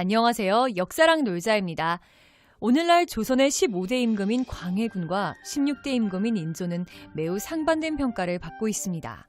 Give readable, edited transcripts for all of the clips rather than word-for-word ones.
안녕하세요. 역사랑 놀자입니다. 오늘날 조선의 15대 임금인 광해군과 16대 임금인 인조는 매우 상반된 평가를 받고 있습니다.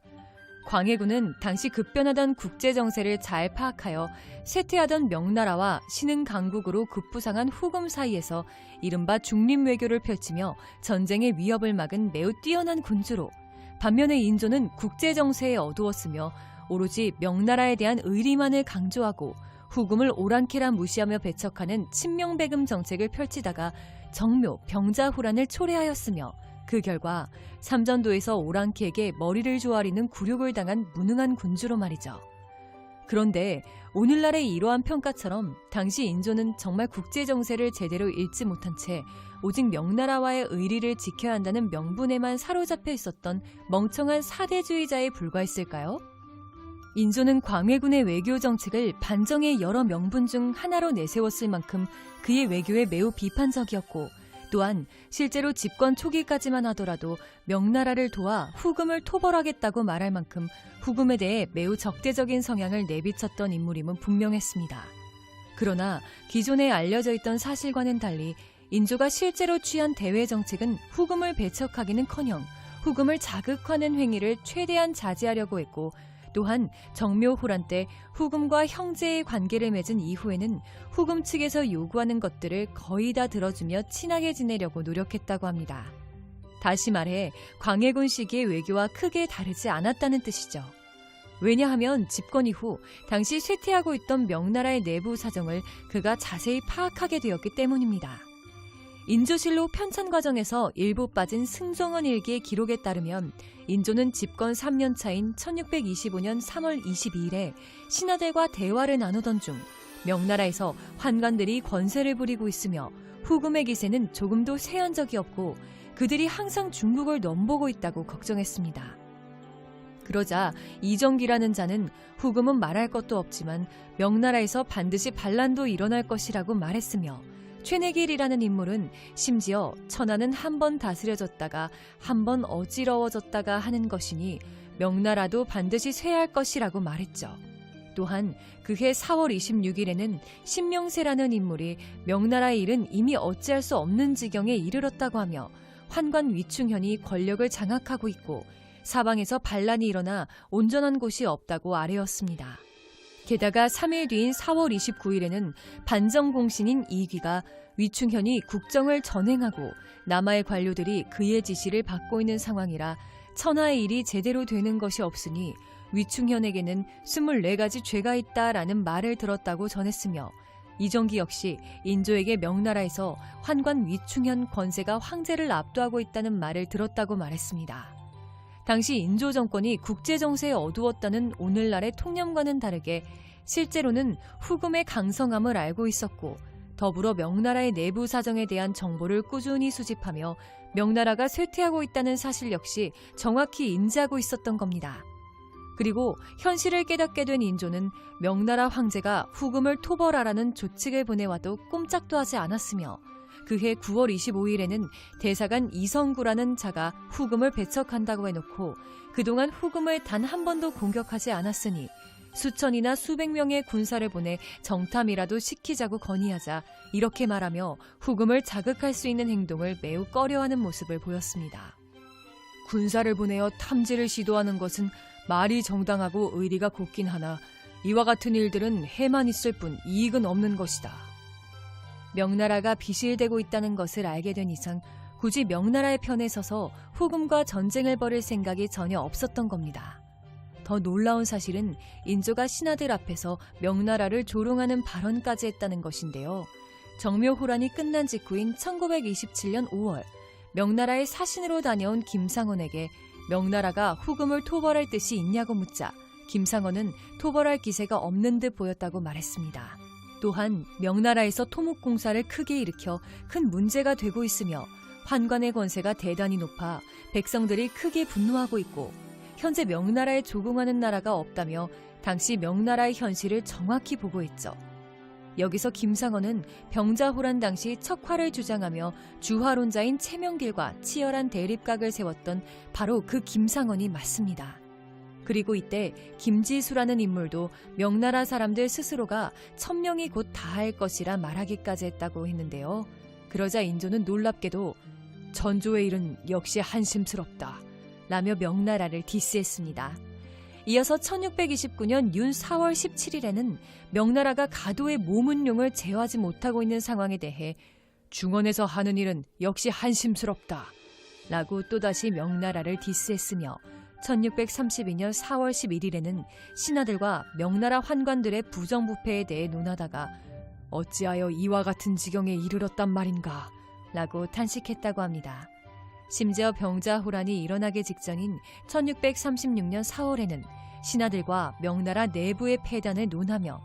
광해군은 당시 급변하던 국제 정세를 잘 파악하여 쇠퇴하던 명나라와 신흥 강국으로 급부상한 후금 사이에서 이른바 중립 외교를 펼치며 전쟁의 위협을 막은 매우 뛰어난 군주로, 반면에 인조는 국제 정세에 어두웠으며 오로지 명나라에 대한 의리만을 강조하고 후금을 오랑캐라 무시하며 배척하는 친명배금 정책을 펼치다가 정묘, 병자호란을 초래하였으며 그 결과 삼전도에서 오랑캐에게 머리를 조아리는 굴욕을 당한 무능한 군주로 말이죠. 그런데 오늘날의 이러한 평가처럼 당시 인조는 정말 국제정세를 제대로 읽지 못한 채 오직 명나라와의 의리를 지켜야 한다는 명분에만 사로잡혀 있었던 멍청한 사대주의자에 불과했을까요? 인조는 광해군의 외교 정책을 반정의 여러 명분 중 하나로 내세웠을 만큼 그의 외교에 매우 비판적이었고, 또한 실제로 집권 초기까지만 하더라도 명나라를 도와 후금을 토벌하겠다고 말할 만큼 후금에 대해 매우 적대적인 성향을 내비쳤던 인물임은 분명했습니다. 그러나 기존에 알려져 있던 사실과는 달리 인조가 실제로 취한 대외 정책은 후금을 배척하기는커녕 후금을 자극하는 행위를 최대한 자제하려고 했고, 또한 정묘호란 때 후금과 형제의 관계를 맺은 이후에는 후금 측에서 요구하는 것들을 거의 다 들어주며 친하게 지내려고 노력했다고 합니다. 다시 말해 광해군 시기의 외교와 크게 다르지 않았다는 뜻이죠. 왜냐하면 집권 이후 당시 쇠퇴하고 있던 명나라의 내부 사정을 그가 자세히 파악하게 되었기 때문입니다. 인조실록 편찬 과정에서 일부 빠진 승정원 일기의 기록에 따르면 인조는 집권 3년 차인 1625년 3월 22일에 신하들과 대화를 나누던 중 명나라에서 환관들이 권세를 부리고 있으며 후금의 기세는 조금도 쇠한 적이 없고 그들이 항상 중국을 넘보고 있다고 걱정했습니다. 그러자 이정기라는 자는 후금은 말할 것도 없지만 명나라에서 반드시 반란도 일어날 것이라고 말했으며, 최내길이라는 인물은 심지어 천하는 한 번 다스려졌다가 한 번 어지러워졌다가 하는 것이니 명나라도 반드시 쇠할 것이라고 말했죠. 또한 그해 4월 26일에는 신명세라는 인물이 명나라의 일은 이미 어찌할 수 없는 지경에 이르렀다고 하며 환관 위충현이 권력을 장악하고 있고 사방에서 반란이 일어나 온전한 곳이 없다고 아뢰었습니다. 게다가 3일 뒤인 4월 29일에는 반정공신인 이귀가 위충현이 국정을 전행하고 남하의 관료들이 그의 지시를 받고 있는 상황이라 천하의 일이 제대로 되는 것이 없으니 위충현에게는 24가지 죄가 있다라는 말을 들었다고 전했으며, 이정기 역시 인조에게 명나라에서 환관 위충현 권세가 황제를 압도하고 있다는 말을 들었다고 말했습니다. 당시 인조 정권이 국제정세에 어두웠다는 오늘날의 통념과는 다르게 실제로는 후금의 강성함을 알고 있었고, 더불어 명나라의 내부 사정에 대한 정보를 꾸준히 수집하며 명나라가 쇠퇴하고 있다는 사실 역시 정확히 인지하고 있었던 겁니다. 그리고 현실을 깨닫게 된 인조는 명나라 황제가 후금을 토벌하라는 조칙을 보내와도 꼼짝도 하지 않았으며, 그해 9월 25일에는 대사관 이성구라는 자가 후금을 배척한다고 해놓고 그동안 후금을 단 한 번도 공격하지 않았으니 수천이나 수백 명의 군사를 보내 정탐이라도 시키자고 건의하자 이렇게 말하며 후금을 자극할 수 있는 행동을 매우 꺼려하는 모습을 보였습니다. 군사를 보내어 탐지를 시도하는 것은 말이 정당하고 의리가 곱긴 하나 이와 같은 일들은 해만 있을 뿐 이익은 없는 것이다. 명나라가 비실대고 있다는 것을 알게 된 이상 굳이 명나라의 편에 서서 후금과 전쟁을 벌일 생각이 전혀 없었던 겁니다. 더 놀라운 사실은 인조가 신하들 앞에서 명나라를 조롱하는 발언까지 했다는 것인데요. 정묘호란이 끝난 직후인 1927년 5월 명나라의 사신으로 다녀온 김상원에게 명나라가 후금을 토벌할 뜻이 있냐고 묻자 김상원은 토벌할 기세가 없는 듯 보였다고 말했습니다. 또한 명나라에서 토목공사를 크게 일으켜 큰 문제가 되고 있으며 환관의 권세가 대단히 높아 백성들이 크게 분노하고 있고 현재 명나라에 조공하는 나라가 없다며 당시 명나라의 현실을 정확히 보고했죠. 여기서 김상원은 병자호란 당시 척화를 주장하며 주화론자인 최명길과 치열한 대립각을 세웠던 바로 그 김상원이 맞습니다. 그리고 이때 김지수라는 인물도 명나라 사람들 스스로가 1000명이 곧 다할 것이라 말하기까지 했다고 했는데요. 그러자 인조는 놀랍게도 전조의 일은 역시 한심스럽다 라며 명나라를 디스했습니다. 이어서 1629년 윤 4월 17일에는 명나라가 가도의 모문룡을 제어하지 못하고 있는 상황에 대해 중원에서 하는 일은 역시 한심스럽다 라고 또다시 명나라를 디스했으며 1632년 4월 11일에는 신하들과 명나라 환관들의 부정부패에 대해 논하다가 어찌하여 이와 같은 지경에 이르렀단 말인가 라고 탄식했다고 합니다. 심지어 병자호란이 일어나기 직전인 1636년 4월에는 신하들과 명나라 내부의 폐단을 논하며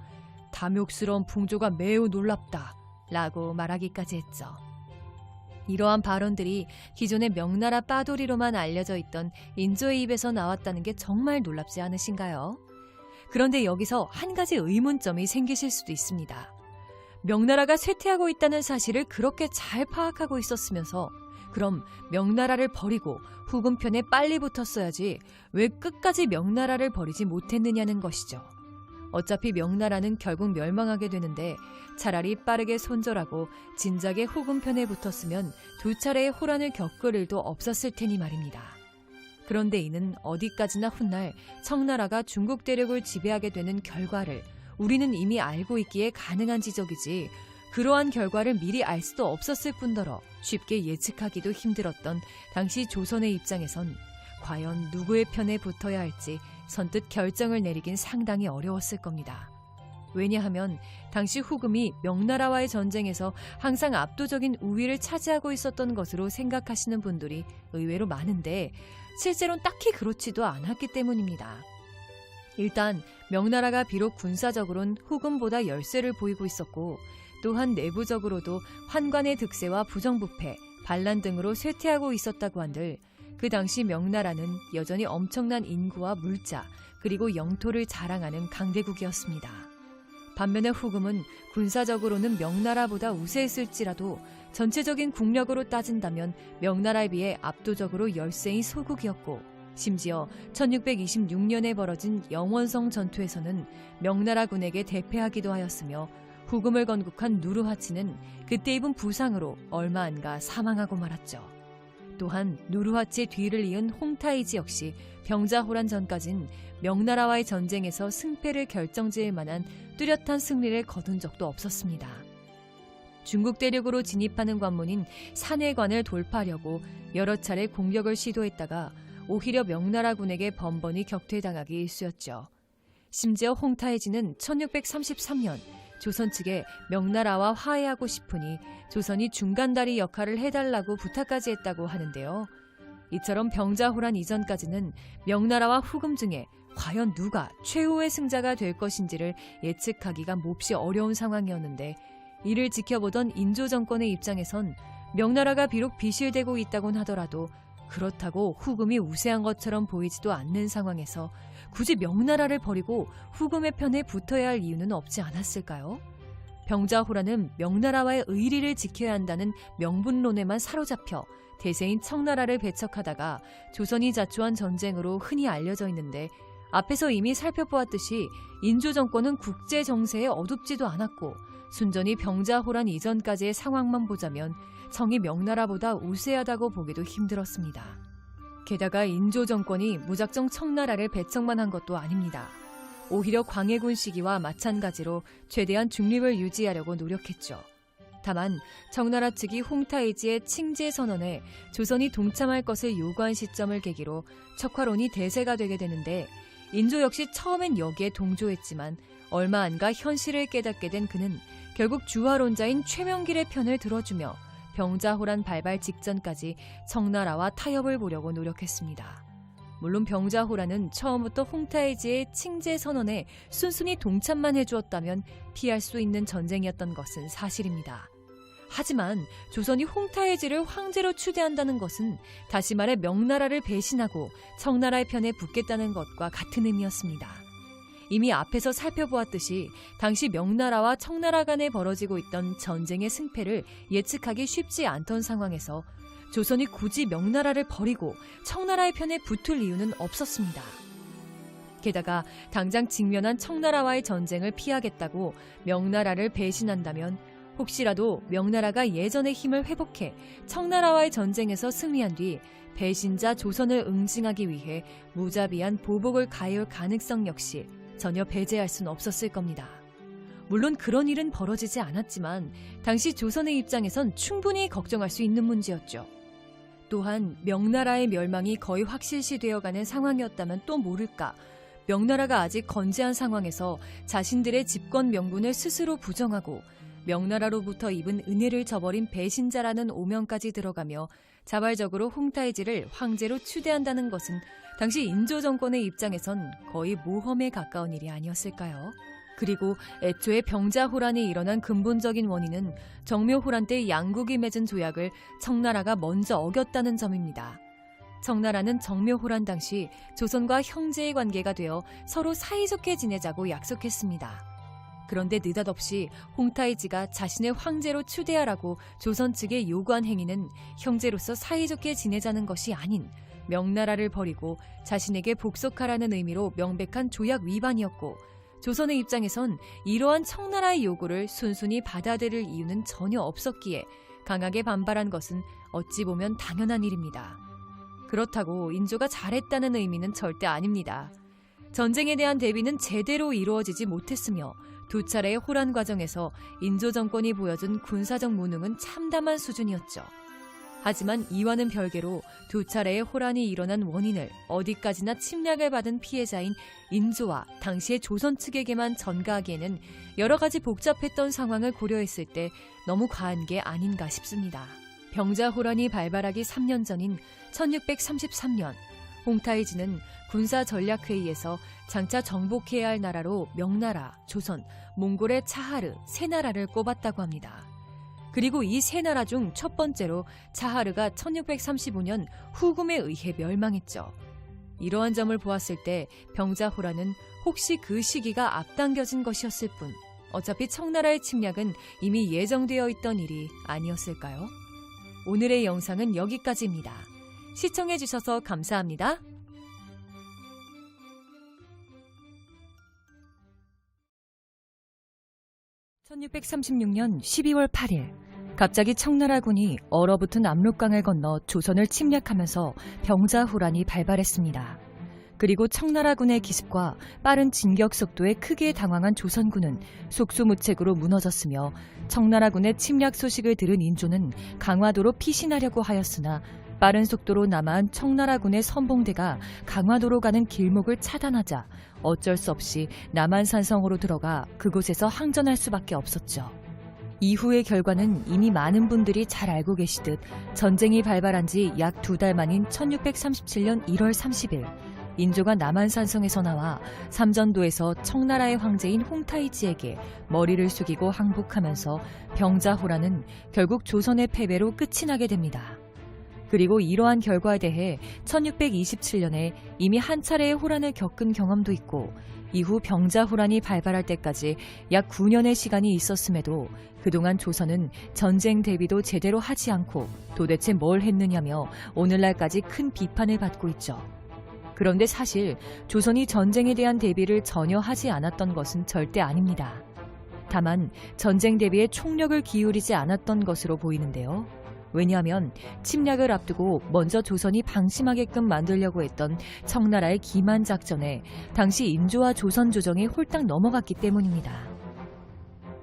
탐욕스러운 풍조가 매우 놀랍다 라고 말하기까지 했죠. 이러한 발언들이 기존의 명나라 빠돌이로만 알려져 있던 인조의 입에서 나왔다는 게 정말 놀랍지 않으신가요? 그런데 여기서 한 가지 의문점이 생기실 수도 있습니다. 명나라가 쇠퇴하고 있다는 사실을 그렇게 잘 파악하고 있었으면서 그럼 명나라를 버리고 후금 편에 빨리 붙었어야지 왜 끝까지 명나라를 버리지 못했느냐는 것이죠. 어차피 명나라는 결국 멸망하게 되는데 차라리 빠르게 손절하고 진작에 후금 편에 붙었으면 2차례의 호란을 겪을 일도 없었을 테니 말입니다. 그런데 이는 어디까지나 훗날 청나라가 중국 대륙을 지배하게 되는 결과를 우리는 이미 알고 있기에 가능한 지적이지 그러한 결과를 미리 알 수도 없었을 뿐더러 쉽게 예측하기도 힘들었던 당시 조선의 입장에선 과연 누구의 편에 붙어야 할지 선뜻 결정을 내리긴 상당히 어려웠을 겁니다. 왜냐하면 당시 후금이 명나라와의 전쟁에서 항상 압도적인 우위를 차지하고 있었던 것으로 생각하시는 분들이 의외로 많은데 실제로는 딱히 그렇지도 않았기 때문입니다. 일단 명나라가 비록 군사적으로는 후금보다 열세를 보이고 있었고 또한 내부적으로도 환관의 득세와 부정부패, 반란 등으로 쇠퇴하고 있었다고 한들 그 당시 명나라는 여전히 엄청난 인구와 물자 그리고 영토를 자랑하는 강대국이었습니다. 반면에 후금은 군사적으로는 명나라보다 우세했을지라도 전체적인 국력으로 따진다면 명나라에 비해 압도적으로 열세인 소국이었고 심지어 1626년에 벌어진 영원성 전투에서는 명나라군에게 대패하기도 하였으며 후금을 건국한 누르하치는 그때 입은 부상으로 얼마 안 가 사망하고 말았죠. 또한 누르하치의 뒤를 이은 홍타이지 역시 병자호란 전까진 명나라와의 전쟁에서 승패를 결정지을 만한 뚜렷한 승리를 거둔 적도 없었습니다. 중국 대륙으로 진입하는 관문인 산해관을 돌파하려고 여러 차례 공격을 시도했다가 오히려 명나라군에게 번번이 격퇴당하기 일쑤였죠. 심지어 홍타이지는 1633년 조선 측에 명나라와 화해하고 싶으니 조선이 중간다리 역할을 해달라고 부탁까지 했다고 하는데요. 이처럼 병자호란 이전까지는 명나라와 후금 중에 과연 누가 최후의 승자가 될 것인지를 예측하기가 몹시 어려운 상황이었는데 이를 지켜보던 인조 정권의 입장에선 명나라가 비록 비실대고 있다곤 하더라도 그렇다고 후금이 우세한 것처럼 보이지도 않는 상황에서 굳이 명나라를 버리고 후금의 편에 붙어야 할 이유는 없지 않았을까요? 병자호란은 명나라와의 의리를 지켜야 한다는 명분론에만 사로잡혀 대세인 청나라를 배척하다가 조선이 자초한 전쟁으로 흔히 알려져 있는데 앞에서 이미 살펴보았듯이 인조 정권은 국제 정세에 어둡지도 않았고 순전히 병자호란 이전까지의 상황만 보자면 청이 명나라보다 우세하다고 보기도 힘들었습니다. 게다가 인조 정권이 무작정 청나라를 배척만 한 것도 아닙니다. 오히려 광해군 시기와 마찬가지로 최대한 중립을 유지하려고 노력했죠. 다만 청나라 측이 홍타이지의 칭제 선언에 조선이 동참할 것을 요구한 시점을 계기로 척화론이 대세가 되게 되는데 인조 역시 처음엔 여기에 동조했지만 얼마 안 가 현실을 깨닫게 된 그는 결국 주화론자인 최명길의 편을 들어주며 병자호란 발발 직전까지 청나라와 타협을 보려고 노력했습니다. 물론 병자호란은 처음부터 홍타이지의 칭제 선언에 순순히 동참만 해주었다면 피할 수 있는 전쟁이었던 것은 사실입니다. 하지만 조선이 홍타이지를 황제로 추대한다는 것은 다시 말해 명나라를 배신하고 청나라의 편에 붙겠다는 것과 같은 의미였습니다. 이미 앞에서 살펴보았듯이 당시 명나라와 청나라 간에 벌어지고 있던 전쟁의 승패를 예측하기 쉽지 않던 상황에서 조선이 굳이 명나라를 버리고 청나라의 편에 붙을 이유는 없었습니다. 게다가 당장 직면한 청나라와의 전쟁을 피하겠다고 명나라를 배신한다면 혹시라도 명나라가 예전의 힘을 회복해 청나라와의 전쟁에서 승리한 뒤 배신자 조선을 응징하기 위해 무자비한 보복을 가해올 가능성 역시 전혀 배제할 순 없었을 겁니다. 물론 그런 일은 벌어지지 않았지만 당시 조선의 입장에선 충분히 걱정할 수 있는 문제였죠. 또한 명나라의 멸망이 거의 확실시되어가는 상황이었다면 또 모를까, 명나라가 아직 건재한 상황에서 자신들의 집권 명분을 스스로 부정하고 명나라로부터 입은 은혜를 저버린 배신자라는 오명까지 들어가며 자발적으로 홍타이지를 황제로 추대한다는 것은 당시 인조 정권의 입장에선 거의 모험에 가까운 일이 아니었을까요? 그리고 애초에 병자호란이 일어난 근본적인 원인은 정묘호란 때 양국이 맺은 조약을 청나라가 먼저 어겼다는 점입니다. 청나라는 정묘호란 당시 조선과 형제의 관계가 되어 서로 사이좋게 지내자고 약속했습니다. 그런데 느닷없이 홍타이지가 자신의 황제로 추대하라고 조선 측에 요구한 행위는 형제로서 사이좋게 지내자는 것이 아닌 명나라를 버리고 자신에게 복속하라는 의미로 명백한 조약 위반이었고, 조선의 입장에선 이러한 청나라의 요구를 순순히 받아들일 이유는 전혀 없었기에 강하게 반발한 것은 어찌 보면 당연한 일입니다. 그렇다고 인조가 잘했다는 의미는 절대 아닙니다. 전쟁에 대한 대비는 제대로 이루어지지 못했으며 두 차례의 호란 과정에서 인조 정권이 보여준 군사적 무능은 참담한 수준이었죠. 하지만 이와는 별개로 두 차례의 호란이 일어난 원인을 어디까지나 침략을 받은 피해자인 인조와 당시의 조선 측에게만 전가하기에는 여러 가지 복잡했던 상황을 고려했을 때 너무 과한 게 아닌가 싶습니다. 병자호란이 발발하기 3년 전인 1633년, 홍타이지는 군사전략회의에서 장차 정복해야 할 나라로 명나라, 조선, 몽골의 차하르 세 나라를 꼽았다고 합니다. 그리고 이 세 나라 중 첫 번째로 차하르가 1635년 후금에 의해 멸망했죠. 이러한 점을 보았을 때 병자호란은 혹시 그 시기가 앞당겨진 것이었을 뿐 어차피 청나라의 침략은 이미 예정되어 있던 일이 아니었을까요? 오늘의 영상은 여기까지입니다. 시청해주셔서 감사합니다. 1636년 12월 8일, 갑자기 청나라군이 얼어붙은 압록강을 건너 조선을 침략하면서 병자호란이 발발했습니다. 그리고 청나라군의 기습과 빠른 진격 속도에 크게 당황한 조선군은 속수무책으로 무너졌으며, 청나라군의 침략 소식을 들은 인조는 강화도로 피신하려고 하였으나 빠른 속도로 남아한 청나라군의 선봉대가 강화도로 가는 길목을 차단하자 어쩔 수 없이 남한산성으로 들어가 그곳에서 항전할 수밖에 없었죠. 이후의 결과는 이미 많은 분들이 잘 알고 계시듯 전쟁이 발발한 지 약 2달 만인 1637년 1월 30일, 인조가 남한산성에서 나와 삼전도에서 청나라의 황제인 홍타이지에게 머리를 숙이고 항복하면서 병자호란은 결국 조선의 패배로 끝이 나게 됩니다. 그리고 이러한 결과에 대해 1627년에 이미 한 차례의 호란을 겪은 경험도 있고, 이후 병자호란이 발발할 때까지 약 9년의 시간이 있었음에도 그동안 조선은 전쟁 대비도 제대로 하지 않고 도대체 뭘 했느냐며 오늘날까지 큰 비판을 받고 있죠. 그런데 사실 조선이 전쟁에 대한 대비를 전혀 하지 않았던 것은 절대 아닙니다. 다만 전쟁 대비에 총력을 기울이지 않았던 것으로 보이는데요. 왜냐하면 침략을 앞두고 먼저 조선이 방심하게끔 만들려고 했던 청나라의 기만 작전에 당시 인조와 조선 조정이 홀딱 넘어갔기 때문입니다.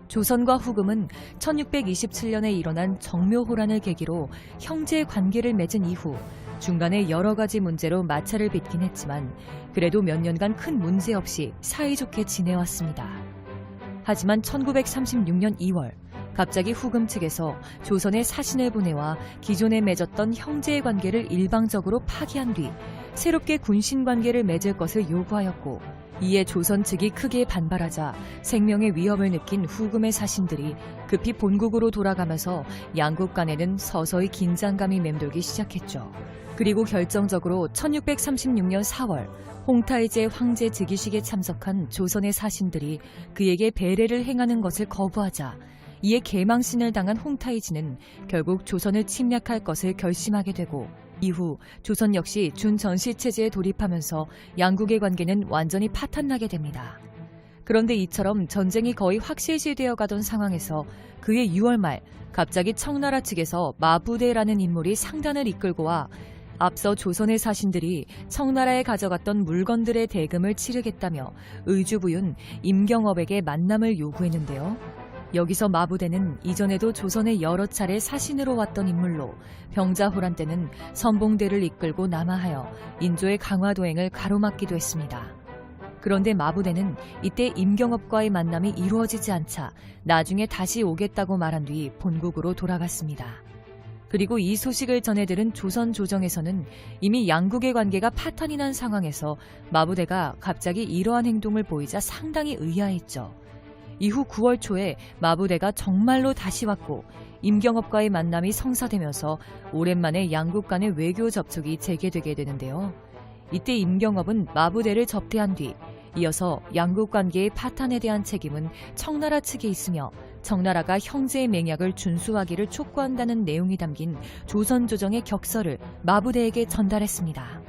조선과 후금은 1627년에 일어난 정묘호란을 계기로 형제 관계를 맺은 이후 중간에 여러 가지 문제로 마찰을 빚긴 했지만 그래도 몇 년간 큰 문제 없이 사이좋게 지내왔습니다. 하지만 1936년 2월, 갑자기 후금 측에서 조선에 사신을 보내와 기존에 맺었던 형제의 관계를 일방적으로 파기한 뒤 새롭게 군신 관계를 맺을 것을 요구하였고, 이에 조선 측이 크게 반발하자 생명의 위협을 느낀 후금의 사신들이 급히 본국으로 돌아가면서 양국 간에는 서서히 긴장감이 맴돌기 시작했죠. 그리고 결정적으로 1636년 4월, 홍타이제 황제 즉위식에 참석한 조선의 사신들이 그에게 배례를 행하는 것을 거부하자 이에 개망신을 당한 홍타이지는 결국 조선을 침략할 것을 결심하게 되고, 이후 조선 역시 준전시 체제에 돌입하면서 양국의 관계는 완전히 파탄나게 됩니다. 그런데 이처럼 전쟁이 거의 확실시되어 가던 상황에서 그해 6월 말 갑자기 청나라 측에서 마부대라는 인물이 상단을 이끌고 와 앞서 조선의 사신들이 청나라에 가져갔던 물건들의 대금을 치르겠다며 의주부윤 임경업에게 만남을 요구했는데요. 여기서 마부대는 이전에도 조선에 여러 차례 사신으로 왔던 인물로 병자호란 때는 선봉대를 이끌고 남하하여 인조의 강화 도행을 가로막기도 했습니다. 그런데 마부대는 이때 임경업과의 만남이 이루어지지 않자 나중에 다시 오겠다고 말한 뒤 본국으로 돌아갔습니다. 그리고 이 소식을 전해들은 조선 조정에서는 이미 양국의 관계가 파탄이 난 상황에서 마부대가 갑자기 이러한 행동을 보이자 상당히 의아했죠. 이후 9월 초에 마부대가 정말로 다시 왔고 임경업과의 만남이 성사되면서 오랜만에 양국 간의 외교 접촉이 재개되게 되는데요. 이때 임경업은 마부대를 접대한 뒤 이어서 양국 관계의 파탄에 대한 책임은 청나라 측에 있으며 청나라가 형제의 맹약을 준수하기를 촉구한다는 내용이 담긴 조선 조정의 격서를 마부대에게 전달했습니다.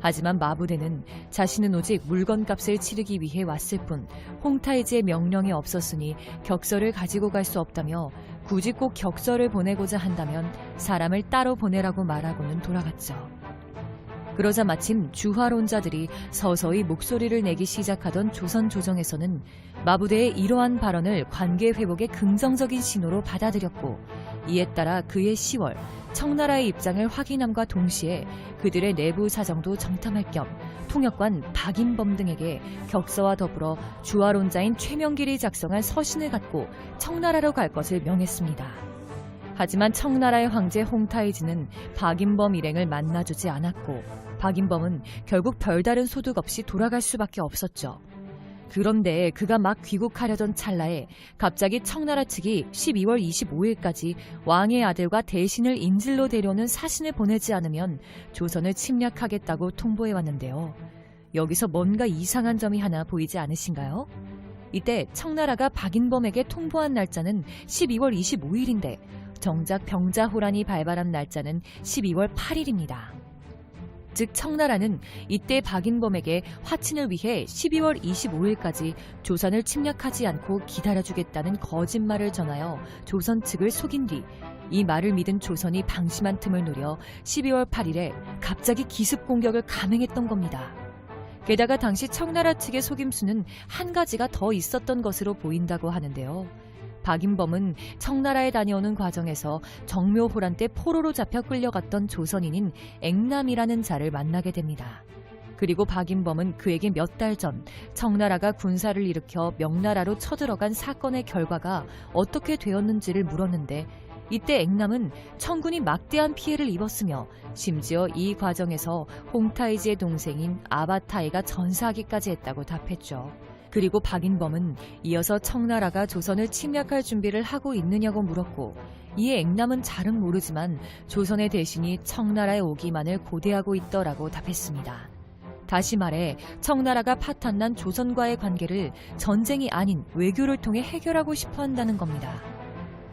하지만 마부대는 자신은 오직 물건값을 치르기 위해 왔을 뿐 홍타이지의 명령이 없었으니 격서를 가지고 갈 수 없다며 굳이 꼭 격서를 보내고자 한다면 사람을 따로 보내라고 말하고는 돌아갔죠. 그러자 마침 주화론자들이 서서히 목소리를 내기 시작하던 조선 조정에서는 마부대의 이러한 발언을 관계 회복의 긍정적인 신호로 받아들였고 이에 따라 그해 10월 청나라의 입장을 확인함과 동시에 그들의 내부 사정도 정탐할 겸 통역관 박인범 등에게 격서와 더불어 주화론자인 최명길이 작성한 서신을 갖고 청나라로 갈 것을 명했습니다. 하지만 청나라의 황제 홍타이지는 박인범 일행을 만나주지 않았고 박인범은 결국 별다른 소득 없이 돌아갈 수밖에 없었죠. 그런데 그가 막 귀국하려던 찰나에 갑자기 청나라 측이 12월 25일까지 왕의 아들과 대신을 인질로 데려오는 사신을 보내지 않으면 조선을 침략하겠다고 통보해왔는데요. 여기서 뭔가 이상한 점이 하나 보이지 않으신가요? 이때 청나라가 박인범에게 통보한 날짜는 12월 25일인데 정작 병자호란이 발발한 날짜는 12월 8일입니다. 즉 청나라는 이때 박인범에게 화친을 위해 12월 25일까지 조선을 침략하지 않고 기다려주겠다는 거짓말을 전하여 조선 측을 속인 뒤 이 말을 믿은 조선이 방심한 틈을 노려 12월 8일에 갑자기 기습 공격을 감행했던 겁니다. 게다가 당시 청나라 측의 속임수는 한 가지가 더 있었던 것으로 보인다고 하는데요. 박인범은 청나라에 다녀오는 과정에서 정묘호란 때 포로로 잡혀 끌려갔던 조선인인 앵남이라는 자를 만나게 됩니다. 그리고 박인범은 그에게 몇 달 전 청나라가 군사를 일으켜 명나라로 쳐들어간 사건의 결과가 어떻게 되었는지를 물었는데 이때 앵남은 청군이 막대한 피해를 입었으며 심지어 이 과정에서 홍타이지의 동생인 아바타이가 전사하기까지 했다고 답했죠. 그리고 박인범은 이어서 청나라가 조선을 침략할 준비를 하고 있느냐고 물었고 이에 앵남은 잘은 모르지만 조선의 대신이 청나라에 오기만을 고대하고 있더라고 답했습니다. 다시 말해 청나라가 파탄난 조선과의 관계를 전쟁이 아닌 외교를 통해 해결하고 싶어 한다는 겁니다.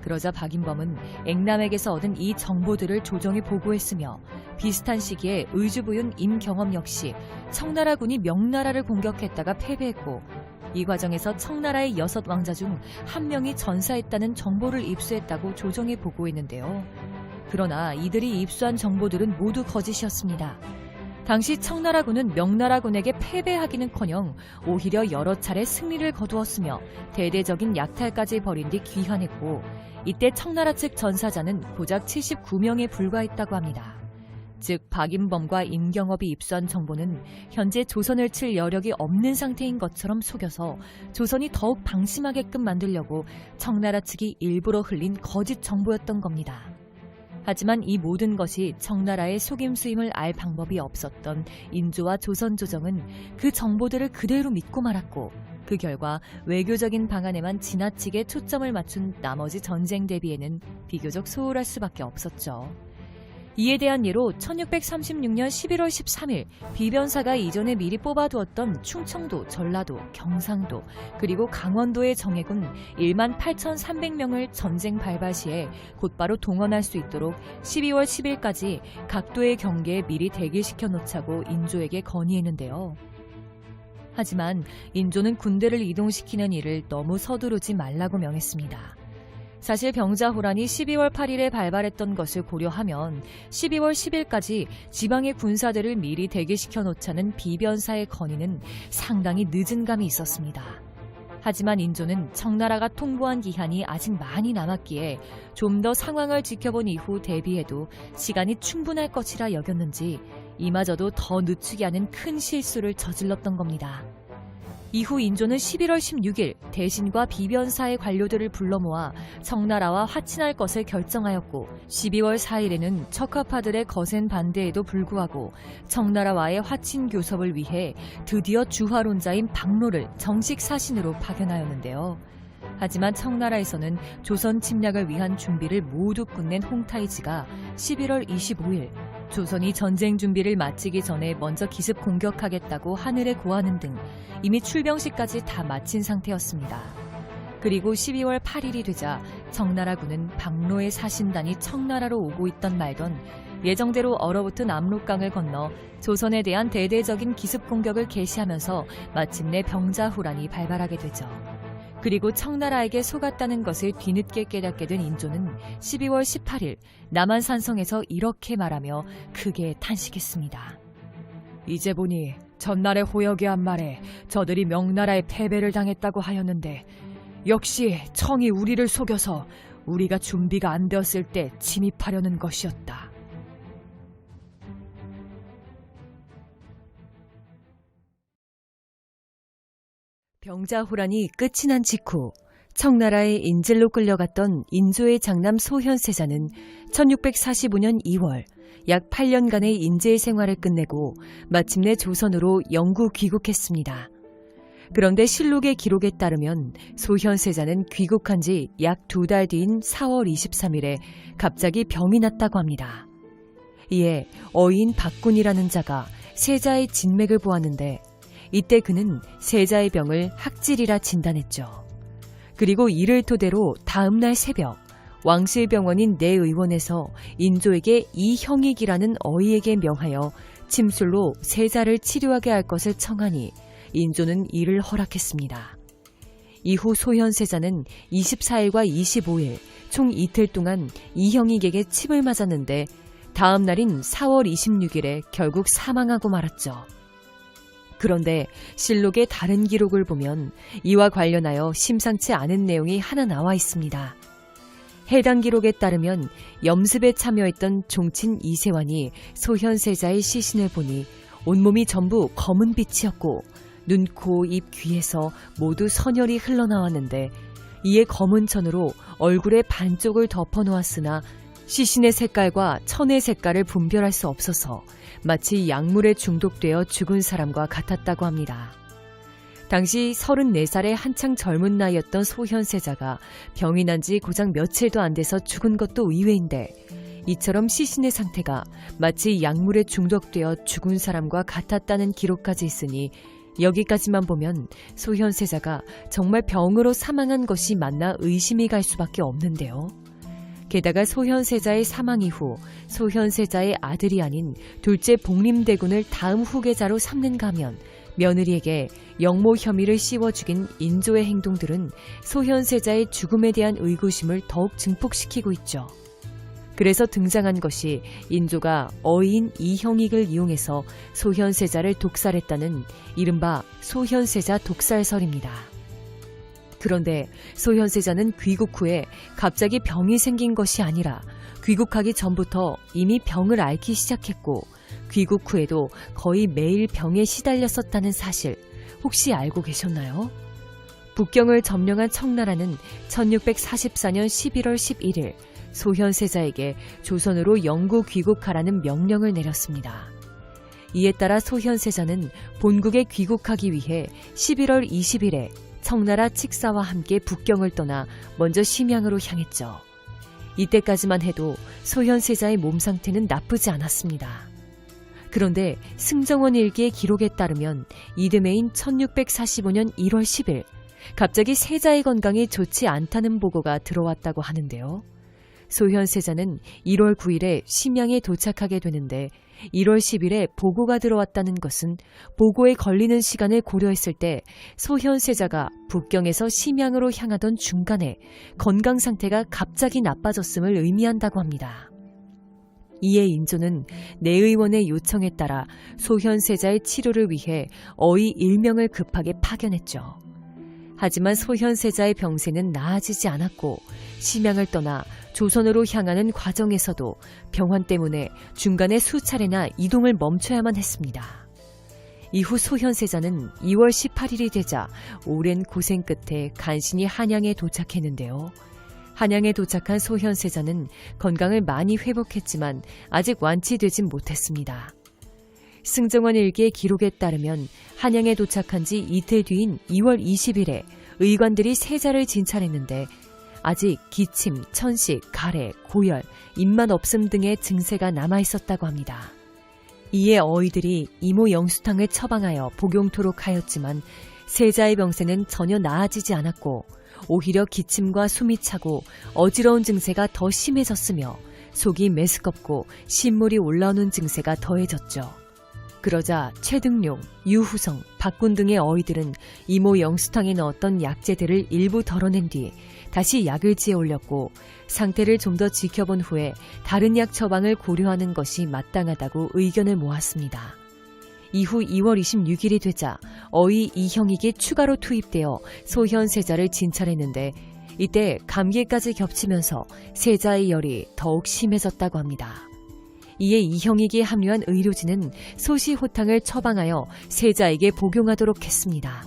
그러자 박인범은 앵남에게서 얻은 이 정보들을 조정에 보고했으며 비슷한 시기에 의주부윤 임경업 역시 청나라군이 명나라를 공격했다가 패배했고 이 과정에서 청나라의 6왕자 중 1명이 전사했다는 정보를 입수했다고 조정에 보고했는데요. 그러나 이들이 입수한 정보들은 모두 거짓이었습니다. 당시 청나라군은 명나라군에게 패배하기는커녕 오히려 여러 차례 승리를 거두었으며 대대적인 약탈까지 벌인 뒤 귀환했고 이때 청나라 측 전사자는 고작 79명에 불과했다고 합니다. 즉 박인범과 임경업이 입수한 정보는 현재 조선을 칠 여력이 없는 상태인 것처럼 속여서 조선이 더욱 방심하게끔 만들려고 청나라 측이 일부러 흘린 거짓 정보였던 겁니다. 하지만 이 모든 것이 청나라의 속임수임을 알 방법이 없었던 인조와 조선 조정은 그 정보들을 그대로 믿고 말았고 그 결과 외교적인 방안에만 지나치게 초점을 맞춘 나머지 전쟁 대비에는 비교적 소홀할 수밖에 없었죠. 이에 대한 예로 1636년 11월 13일 비변사가 이전에 미리 뽑아두었던 충청도, 전라도, 경상도, 그리고 강원도의 정예군 1만 8,300명을 전쟁 발발 시에 곧바로 동원할 수 있도록 12월 10일까지 각도의 경계에 미리 대기시켜 놓자고 인조에게 건의했는데요. 하지만 인조는 군대를 이동시키는 일을 너무 서두르지 말라고 명했습니다. 사실 병자호란이 12월 8일에 발발했던 것을 고려하면 12월 10일까지 지방의 군사들을 미리 대기시켜 놓자는 비변사의 건의는 상당히 늦은 감이 있었습니다. 하지만 인조는 청나라가 통보한 기한이 아직 많이 남았기에 좀 더 상황을 지켜본 이후 대비해도 시간이 충분할 것이라 여겼는지 이마저도 더 늦추게 하는 큰 실수를 저질렀던 겁니다. 이후 인조는 11월 16일 대신과 비변사의 관료들을 불러 모아 청나라와 화친할 것을 결정하였고 12월 4일에는 척화파들의 거센 반대에도 불구하고 청나라와의 화친 교섭을 위해 드디어 주화론자인 박로를 정식 사신으로 파견하였는데요. 하지만 청나라에서는 조선 침략을 위한 준비를 모두 끝낸 홍타이지가 11월 25일 조선이 전쟁 준비를 마치기 전에 먼저 기습 공격하겠다고 하늘에 고하는 등 이미 출병식까지 다 마친 상태였습니다. 그리고 12월 8일이 되자 청나라군은 박로의 사신단이 청나라로 오고 있던 말던 예정대로 얼어붙은 압록강을 건너 조선에 대한 대대적인 기습 공격을 개시하면서 마침내 병자호란이 발발하게 되죠. 그리고 청나라에게 속았다는 것을 뒤늦게 깨닫게 된 인조는 12월 18일 남한산성에서 이렇게 말하며 크게 탄식했습니다. 이제 보니 전날의 호역의 한 말에 저들이 명나라의 패배를 당했다고 하였는데 역시 청이 우리를 속여서 우리가 준비가 안 되었을 때 침입하려는 것이었다. 병자호란이 끝이 난 직후 청나라의 인질로 끌려갔던 인조의 장남 소현세자는 1645년 2월 약 8년간의 인질 생활을 끝내고 마침내 조선으로 영구 귀국했습니다. 그런데 실록의 기록에 따르면 소현세자는 귀국한 지 약 2달 뒤인 4월 23일에 갑자기 병이 났다고 합니다. 이에 어인 박군이라는 자가 세자의 진맥을 보았는데 이때 그는 세자의 병을 학질이라 진단했죠. 그리고 이를 토대로 다음날 새벽 왕실병원인 내의원에서 인조에게 이형익이라는 어이에게 명하여 침술로 세자를 치료하게 할 것을 청하니 인조는 이를 허락했습니다. 이후 소현세자는 24일과 25일 총 이틀 동안 이형익에게 침을 맞았는데 다음 날인 4월 26일에 결국 사망하고 말았죠. 그런데 실록의 다른 기록을 보면 이와 관련하여 심상치 않은 내용이 하나 나와 있습니다. 해당 기록에 따르면 염습에 참여했던 종친 이세환이 소현세자의 시신을 보니 온몸이 전부 검은 빛이었고 눈, 코, 입, 귀에서 모두 선혈이 흘러나왔는데 이에 검은 천으로 얼굴의 반쪽을 덮어놓았으나 시신의 색깔과 천의 색깔을 분별할 수 없어서 마치 약물에 중독되어 죽은 사람과 같았다고 합니다. 당시 34살의 한창 젊은 나이였던 소현세자가 병이 난 지 고작 며칠도 안 돼서 죽은 것도 의외인데 이처럼 시신의 상태가 마치 약물에 중독되어 죽은 사람과 같았다는 기록까지 있으니 여기까지만 보면 소현세자가 정말 병으로 사망한 것이 맞나 의심이 갈 수밖에 없는데요. 게다가 소현세자의 사망 이후 소현세자의 아들이 아닌 둘째 복림대군을 다음 후계자로 삼는가 하면 며느리에게 영모 혐의를 씌워 죽인 인조의 행동들은 소현세자의 죽음에 대한 의구심을 더욱 증폭시키고 있죠. 그래서 등장한 것이 인조가 어인 이형익을 이용해서 소현세자를 독살했다는 이른바 소현세자 독살설입니다. 그런데 소현세자는 귀국 후에 갑자기 병이 생긴 것이 아니라 귀국하기 전부터 이미 병을 앓기 시작했고 귀국 후에도 거의 매일 병에 시달렸었다는 사실 혹시 알고 계셨나요? 북경을 점령한 청나라는 1644년 11월 11일 소현세자에게 조선으로 영구 귀국하라는 명령을 내렸습니다. 이에 따라 소현세자는 본국에 귀국하기 위해 11월 20일에 청나라 칙사와 함께 북경을 떠나 먼저 심양으로 향했죠. 이때까지만 해도 소현세자의 몸 상태는 나쁘지 않았습니다. 그런데 승정원 일기의 기록에 따르면 이듬해인 1645년 1월 10일 갑자기 세자의 건강이 좋지 않다는 보고가 들어왔다고 하는데요. 소현세자는 1월 9일에 심양에 도착하게 되는데 1월 10일에 보고가 들어왔다는 것은 보고에 걸리는 시간을 고려했을 때 소현세자가 북경에서 심양으로 향하던 중간에 건강 상태가 갑자기 나빠졌음을 의미한다고 합니다. 이에 인조는 내의원의 요청에 따라 소현세자의 치료를 위해 어의 1명을 급하게 파견했죠. 하지만 소현세자의 병세는 나아지지 않았고 심양을 떠나 조선으로 향하는 과정에서도 병환 때문에 중간에 수차례나 이동을 멈춰야만 했습니다. 이후 소현세자는 2월 18일이 되자 오랜 고생 끝에 간신히 한양에 도착했는데요. 한양에 도착한 소현세자는 건강을 많이 회복했지만 아직 완치되진 못했습니다. 승정원 일기의 기록에 따르면 한양에 도착한 지 이틀 뒤인 2월 20일에 의관들이 세자를 진찰했는데 아직 기침, 천식, 가래, 고열, 입맛 없음 등의 증세가 남아있었다고 합니다. 이에 어의들이 이모 영수탕을 처방하여 복용토록 하였지만 세자의 병세는 전혀 나아지지 않았고 오히려 기침과 숨이 차고 어지러운 증세가 더 심해졌으며 속이 메스껍고 신물이 올라오는 증세가 더해졌죠. 그러자 최등룡, 유후성, 박군 등의 어의들은 이모 영수탕에 넣었던 약재들을 일부 덜어낸 뒤 다시 약을 지어 올렸고 상태를 좀 더 지켜본 후에 다른 약 처방을 고려하는 것이 마땅하다고 의견을 모았습니다. 이후 2월 26일이 되자 어의 이형익이 추가로 투입되어 소현세자를 진찰했는데 이때 감기까지 겹치면서 세자의 열이 더욱 심해졌다고 합니다. 이에 이형익이 합류한 의료진은 소시호탕을 처방하여 세자에게 복용하도록 했습니다.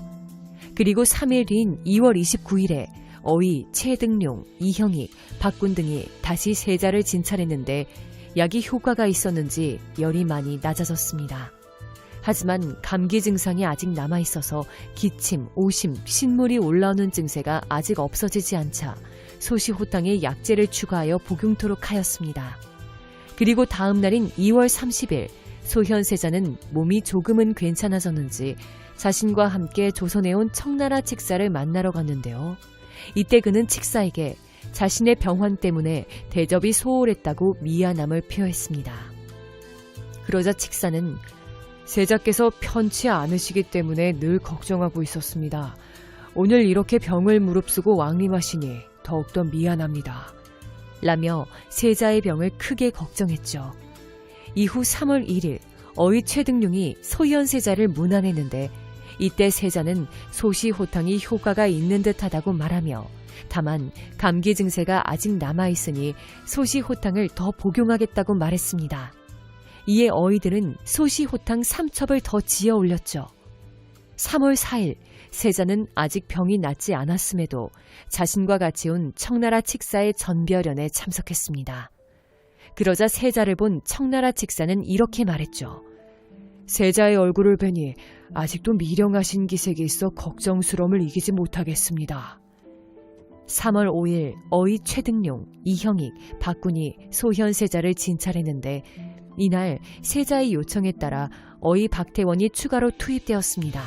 그리고 3일 뒤인 2월 29일에 어의, 최등룡, 이형익, 박군 등이 다시 세자를 진찰했는데 약이 효과가 있었는지 열이 많이 낮아졌습니다. 하지만 감기 증상이 아직 남아있어서 기침, 오심, 신물이 올라오는 증세가 아직 없어지지 않자 소시호탕에 약재를 추가하여 복용토록 하였습니다. 그리고 다음 날인 2월 30일 소현세자는 몸이 조금은 괜찮아졌는지 자신과 함께 조선에 온 청나라 칙사를 만나러 갔는데요. 이때 그는 칙사에게 자신의 병환 때문에 대접이 소홀했다고 미안함을 표했습니다. 그러자 칙사는 세자께서 편치 않으시기 때문에 늘 걱정하고 있었습니다. 오늘 이렇게 병을 무릅쓰고 왕림하시니 더욱더 미안합니다. 라며 세자의 병을 크게 걱정했죠. 이후 3월 1일 어의 최등룡이 소현세자를 문안했는데 이때 세자는 소시호탕이 효과가 있는 듯하다고 말하며 다만 감기 증세가 아직 남아있으니 소시호탕을 더 복용하겠다고 말했습니다. 이에 어의들은 소시호탕 3첩을 더 지어 올렸죠. 3월 4일 세자는 아직 병이 낫지 않았음에도 자신과 같이 온 청나라 칙사의 전별연에 참석했습니다. 그러자 세자를 본 청나라 칙사는 이렇게 말했죠. 세자의 얼굴을 뵈니 아직도 미령하신 기색이 있어 걱정스러움을 이기지 못하겠습니다. 3월 5일 어의 최등룡, 이형익, 박군이 소현세자를 진찰했는데 이날 세자의 요청에 따라 어의 박태원이 추가로 투입되었습니다.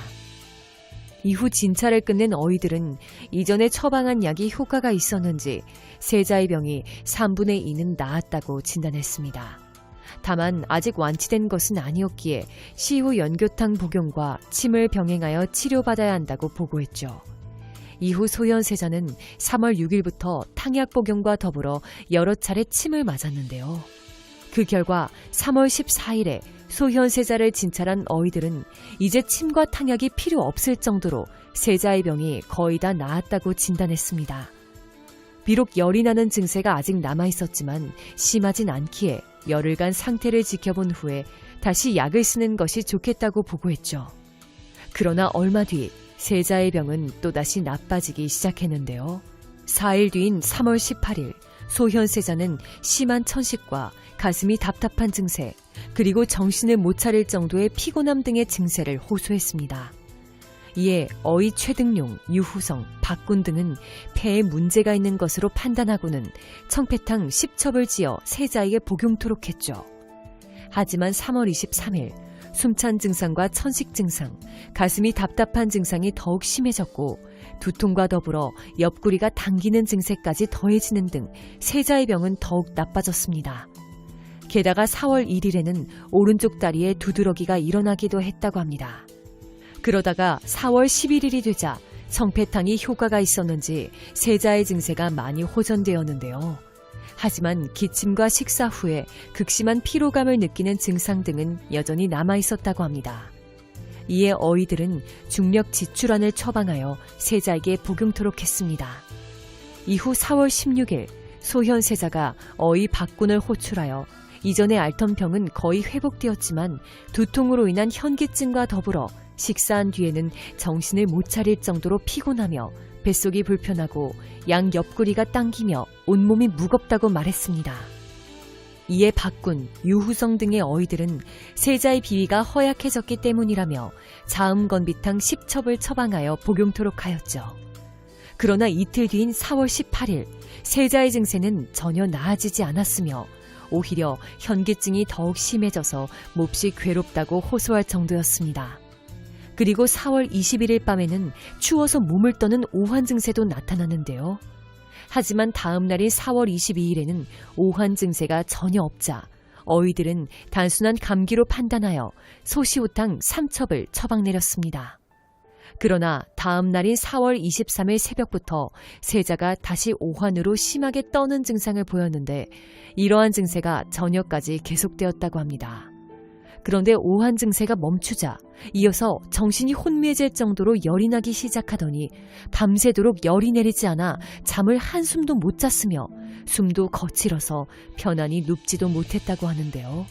이후 진찰을 끝낸 어의들은 이전에 처방한 약이 효과가 있었는지 세자의 병이 3분의 2는 나았다고 진단했습니다. 다만 아직 완치된 것은 아니었기에 시후 연교탕 복용과 침을 병행하여 치료받아야 한다고 보고했죠. 이후 소현세자는 3월 6일부터 탕약 복용과 더불어 여러 차례 침을 맞았는데요. 그 결과 3월 14일에 소현세자를 진찰한 어의들은 이제 침과 탕약이 필요 없을 정도로 세자의 병이 거의 다 나았다고 진단했습니다. 비록 열이 나는 증세가 아직 남아있었지만 심하진 않기에 열흘간 상태를 지켜본 후에 다시 약을 쓰는 것이 좋겠다고 보고했죠. 그러나 얼마 뒤 세자의 병은 또다시 나빠지기 시작했는데요. 4일 뒤인 3월 18일 소현세자는 심한 천식과 가슴이 답답한 증세, 그리고 정신을 못 차릴 정도의 피곤함 등의 증세를 호소했습니다. 이에 어이 최등용, 유후성, 박군 등은 폐에 문제가 있는 것으로 판단하고는 청패탕 10첩을 지어 세자에게 복용토록 했죠. 하지만 3월 23일 숨찬 증상과 천식 증상, 가슴이 답답한 증상이 더욱 심해졌고 두통과 더불어 옆구리가 당기는 증세까지 더해지는 등 세자의 병은 더욱 나빠졌습니다. 게다가 4월 1일에는 오른쪽 다리에 두드러기가 일어나기도 했다고 합니다. 그러다가 4월 11일이 되자 청패탕이 효과가 있었는지 세자의 증세가 많이 호전되었는데요. 하지만 기침과 식사 후에 극심한 피로감을 느끼는 증상 등은 여전히 남아있었다고 합니다. 이에 어이들은 중력 지출안을 처방하여 세자에게 복용토록 했습니다. 이후 4월 16일 소현세자가 어이 박군을 호출하여 이전에 앓던 병은 거의 회복되었지만 두통으로 인한 현기증과 더불어 식사한 뒤에는 정신을 못 차릴 정도로 피곤하며 뱃속이 불편하고 양 옆구리가 당기며 온몸이 무겁다고 말했습니다. 이에 박군, 유후성 등의 어이들은 세자의 비위가 허약해졌기 때문이라며 자음건비탕 10첩을 처방하여 복용토록 하였죠. 그러나 이틀 뒤인 4월 18일 세자의 증세는 전혀 나아지지 않았으며 오히려 현기증이 더욱 심해져서 몹시 괴롭다고 호소할 정도였습니다. 그리고 4월 21일 밤에는 추워서 몸을 떠는 오한 증세도 나타났는데요. 하지만 다음 날인 4월 22일에는 오한 증세가 전혀 없자 어이들은 단순한 감기로 판단하여 소시호탕 3첩을 처방 내렸습니다. 그러나 다음 날인 4월 23일 새벽부터 세자가 다시 오한으로 심하게 떠는 증상을 보였는데 이러한 증세가 저녁까지 계속되었다고 합니다. 그런데 오한 증세가 멈추자 이어서 정신이 혼미해질 정도로 열이 나기 시작하더니 밤새도록 열이 내리지 않아 잠을 한숨도 못 잤으며 숨도 거칠어서 편안히 눕지도 못했다고 하는데요.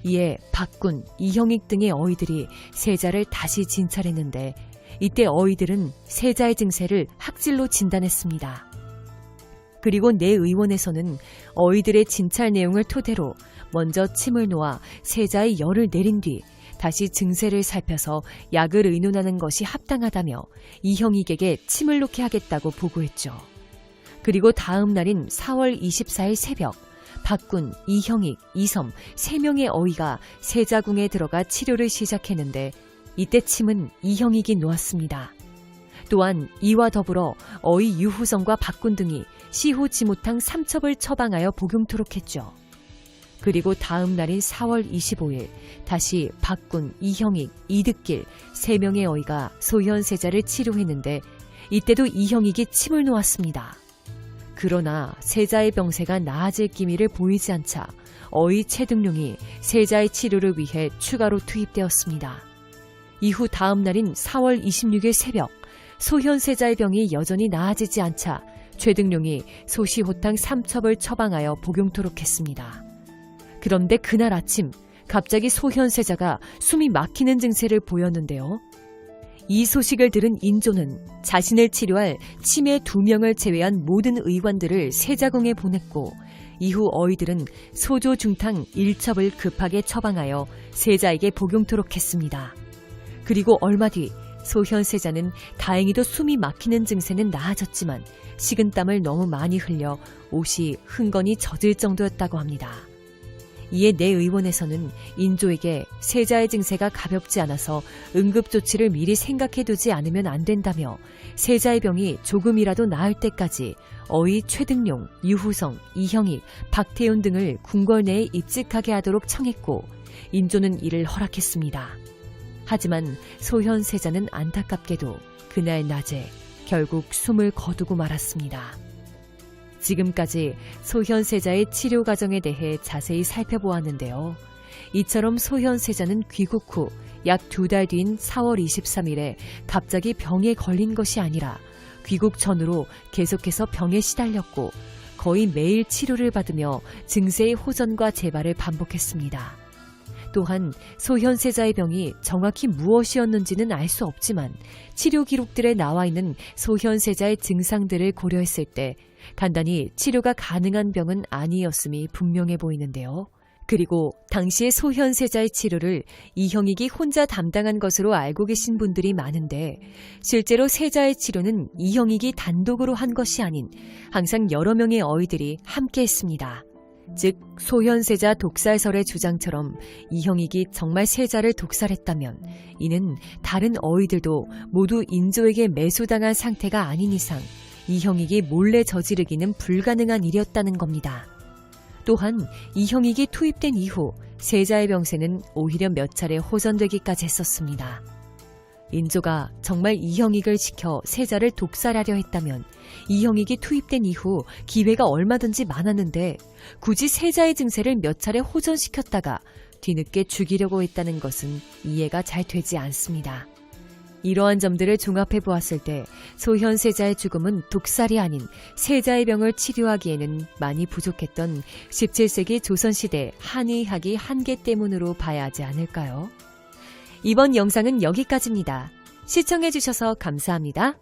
이에 박군, 이형익 등의 어이들이 세자를 다시 진찰했는데 이때 어이들은 세자의 증세를 학질로 진단했습니다. 그리고 내 의원에서는 어이들의 진찰 내용을 토대로 먼저 침을 놓아 세자의 열을 내린 뒤 다시 증세를 살펴서 약을 의논하는 것이 합당하다며 이형익에게 침을 놓게 하겠다고 보고했죠. 그리고 다음 날인 4월 24일 새벽 박군, 이형익, 이섬 3명의 어이가 세자궁에 들어가 치료를 시작했는데 이때 침은 이형익이 놓았습니다. 또한 이와 더불어 어이 유후성과 박군 등이 시후지무탕 3첩을 처방하여 복용토록 했죠. 그리고 다음 날인 4월 25일 다시 박군, 이형익, 이득길 3명의 어이가 소현세자를 치료했는데 이때도 이형익이 침을 놓았습니다. 그러나 세자의 병세가 나아질 기미를 보이지 않자 어이 최등룡이 세자의 치료를 위해 추가로 투입되었습니다. 이후 다음 날인 4월 26일 새벽 소현세자의 병이 여전히 나아지지 않자 최등룡이 소시호탕 3첩을 처방하여 복용토록 했습니다. 그런데 그날 아침 갑자기 소현세자가 숨이 막히는 증세를 보였는데요. 이 소식을 들은 인조는 자신을 치료할 치매 2명을 제외한 모든 의관들을 세자궁에 보냈고 이후 어이들은 소조중탕 1첩을 급하게 처방하여 세자에게 복용토록 했습니다. 그리고 얼마 뒤 소현세자는 다행히도 숨이 막히는 증세는 나아졌지만 식은땀을 너무 많이 흘려 옷이 흥건히 젖을 정도였다고 합니다. 이에 내 의원에서는 인조에게 세자의 증세가 가볍지 않아서 응급조치를 미리 생각해두지 않으면 안 된다며 세자의 병이 조금이라도 나을 때까지 어이 최등용, 유후성, 이형익, 박태훈 등을 궁궐 내에 입직하게 하도록 청했고 인조는 이를 허락했습니다. 하지만 소현세자는 안타깝게도 그날 낮에 결국 숨을 거두고 말았습니다. 지금까지 소현세자의 치료 과정에 대해 자세히 살펴보았는데요. 이처럼 소현세자는 귀국 후 약 2달 뒤인 4월 23일에 갑자기 병에 걸린 것이 아니라 귀국 전후로 계속해서 병에 시달렸고 거의 매일 치료를 받으며 증세의 호전과 재발을 반복했습니다. 또한 소현세자의 병이 정확히 무엇이었는지는 알 수 없지만 치료 기록들에 나와 있는 소현세자의 증상들을 고려했을 때 간단히 치료가 가능한 병은 아니었음이 분명해 보이는데요. 그리고 당시의 소현세자의 치료를 이형익이 혼자 담당한 것으로 알고 계신 분들이 많은데 실제로 세자의 치료는 이형익이 단독으로 한 것이 아닌 항상 여러 명의 어이들이 함께 했습니다. 즉 소현세자 독살설의 주장처럼 이형익이 정말 세자를 독살했다면 이는 다른 어이들도 모두 인조에게 매수당한 상태가 아닌 이상 이형익이 몰래 저지르기는 불가능한 일이었다는 겁니다. 또한 이형익이 투입된 이후 세자의 병세는 오히려 몇 차례 호전되기까지 했었습니다. 인조가 정말 이형익을 지켜 세자를 독살하려 했다면 이형익이 투입된 이후 기회가 얼마든지 많았는데 굳이 세자의 증세를 몇 차례 호전시켰다가 뒤늦게 죽이려고 했다는 것은 이해가 잘 되지 않습니다. 이러한 점들을 종합해 보았을 때 소현세자의 죽음은 독살이 아닌 세자의 병을 치료하기에는 많이 부족했던 17세기 조선시대 한의학의 한계 때문으로 봐야 하지 않을까요? 이번 영상은 여기까지입니다. 시청해 주셔서 감사합니다.